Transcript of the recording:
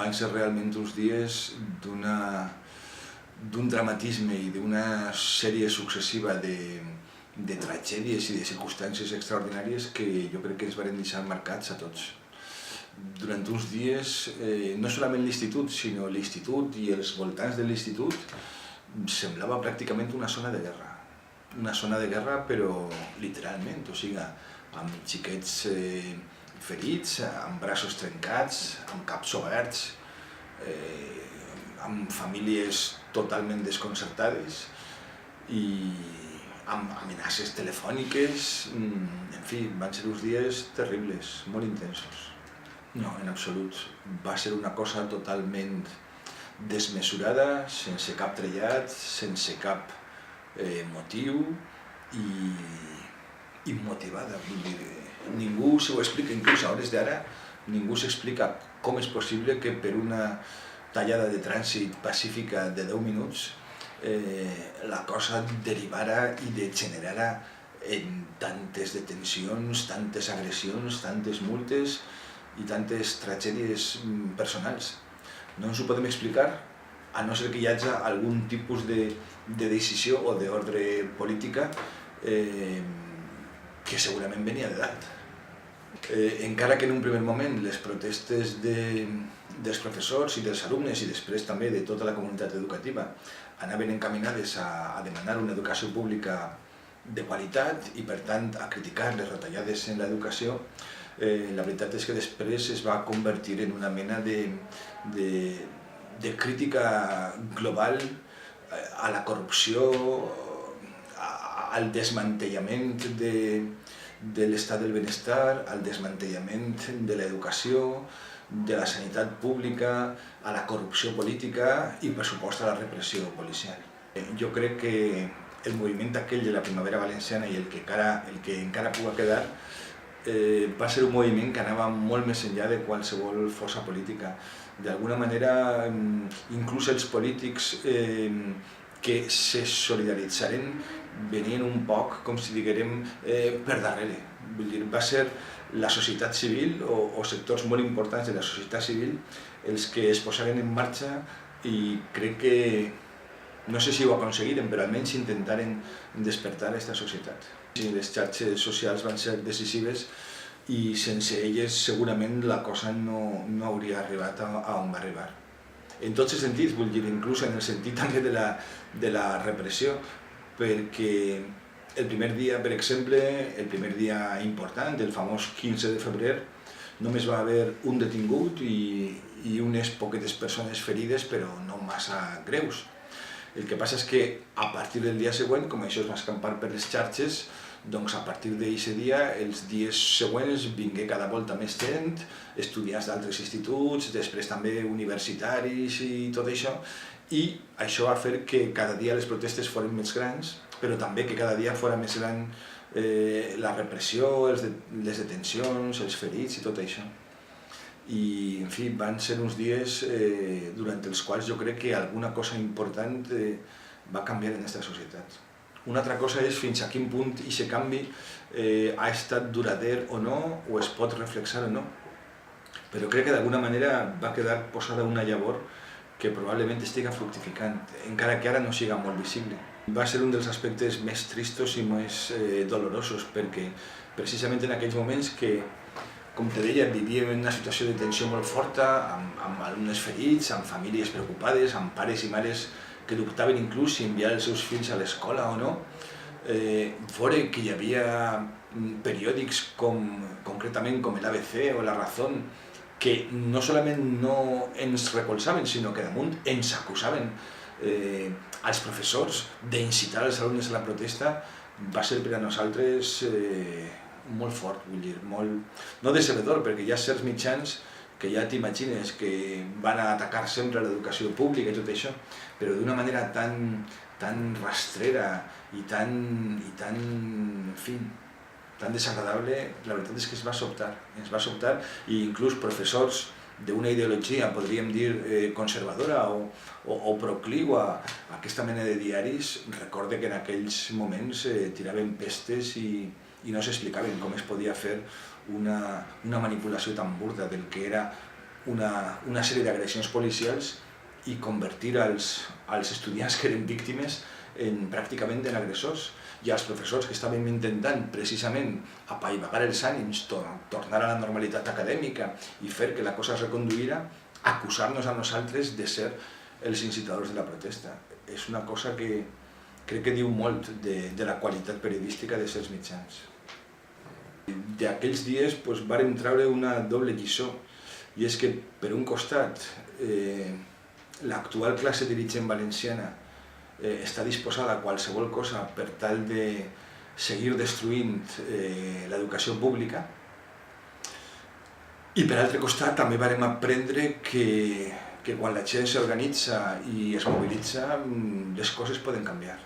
van ser realment uns dies d'un dramatisme i d'una sèrie successiva de tragèdies i de circumstàncies extraordinàries que jo crec que ens van deixar marcats a tots. Durant uns dies, no solament l'institut, sinó l'institut i els voltants de l'institut semblava pràcticament una zona de guerra. Una zona de guerra, però literalment, o sigui, amb xiquets ferits, amb braços trencats, amb caps oberts, amb famílies totalment desconcertades i amb amenaces telefòniques. En fi, van ser uns dies terribles, molt intensos. No, en absolut. Va ser una cosa totalment desmesurada, sense cap trellat, sense cap motiu i immotivada. Vull dir, ningú s'ho explica, inclús a hores d'ara, ningú s'explica com és possible que per una tallada de trànsit pacífica de 10 minuts la cosa derivara i degenerara en tantes detencions, tantes agressions, tantes multes i tantes tragèdies personals. No ens ho podem explicar, a no ser que hi hagi algun tipus de decisió o d'ordre política que segurament venia de dalt. Encara que en un primer moment les protestes dels professors i dels alumnes i després també de tota la comunitat educativa anaven encaminades a demanar una educació pública de qualitat i per tant a criticar les retallades en l'educació, la veritat és que després es va convertir en una mena de crítica global a la corrupció, al desmantellament de l'estat del benestar, al desmantellament de l'educació, de la sanitat pública, a la corrupció política i, per supost, a la repressió policial. Jo crec que el moviment aquell de la primavera valenciana i el que encara pugui quedar va ser un moviment que anava molt més enllà de qualsevol força política. D'alguna manera, inclús els polítics que se solidaritzaren venien un poc, com si diguérem, per darrere. Vull dir, va ser la societat civil o sectors molt importants de la societat civil els que es posaren en marxa i crec que, no sé si ho aconseguiren, però almenys intentaren despertar aquesta societat. Les xarxes socials van ser decisives i sense elles segurament la cosa no hauria arribat a on va arribar. En tots els sentits, vull dir, inclús en el sentit també de la repressió, perquè el primer dia, per exemple, el primer dia important, el famós 15 de febrer, només va haver un detingut i unes poquetes persones ferides, però no massa greus. El que passa és que a partir del dia següent, com això es va escampar per les xarxes, doncs a partir d'aquest dia, els dies següents, vingué cada volta més gent, estudiants d'altres instituts, després també universitaris i tot això, i això va fer que cada dia les protestes foren més grans, però també que cada dia fora més gran la repressió, les detencions, els ferits i tot això. I, en fi, van ser uns dies durant els quals jo crec que alguna cosa important va canviar en aquesta societat. Una altra cosa és fins a quin punt aquest canvi ha estat durader o no, o es pot reflexar o no. Però crec que d'alguna manera va quedar posada una llavor que probablement estiga fructificant, encara que ara no siga molt visible. Va ser un dels aspectes més tristos i més dolorosos, perquè precisament en aquells moments que, com te deia, vivíem en una situació de tensió molt forta, amb alumnes ferits, amb famílies preocupades, amb pares i mares que dubtaven inclús si enviar els seus fills a l'escola o no, veure que hi havia periòdics concretament com l'ABC o La Razón que no solament no ens recolzaven, sinó que damunt ens acusaven als professors d'incitar els alumnes a la protesta, va ser per a nosaltres molt fort, vull dir, molt no decebedor, perquè hi ha certs mitjans que ja t'imagines que van a atacar sempre l'educació pública i tot això, però d'una manera tan rastrera i tan, en fi, tan desagradable, la veritat és que ens va sobtar, i inclús professors d'una ideologia, podríem dir, conservadora o procliu a aquesta mena de diaris, recorde que en aquells moments tiraven pestes i no s'explicaven com es podia fer una manipulació tan burda del que era una sèrie d'agressions policials i convertir els estudiants que eren víctimes pràcticament en agressors, i els professors que estàvem intentant precisament apaivagar els ànims, tornar a la normalitat acadèmica i fer que la cosa es reconduïra, acusar-nos a nosaltres de ser els incitadors de la protesta. És una cosa que crec que diu molt de la qualitat periodística de certs mitjans. D'aquells dies vàrem treure una doble lliçó, i és que, per un costat, l'actual classe dirigent valenciana està disposada a qualsevol cosa per tal de seguir destruint l'educació pública, i per altre costat també vàrem aprendre que quan la gent s'organitza i es mobilitza, les coses poden canviar.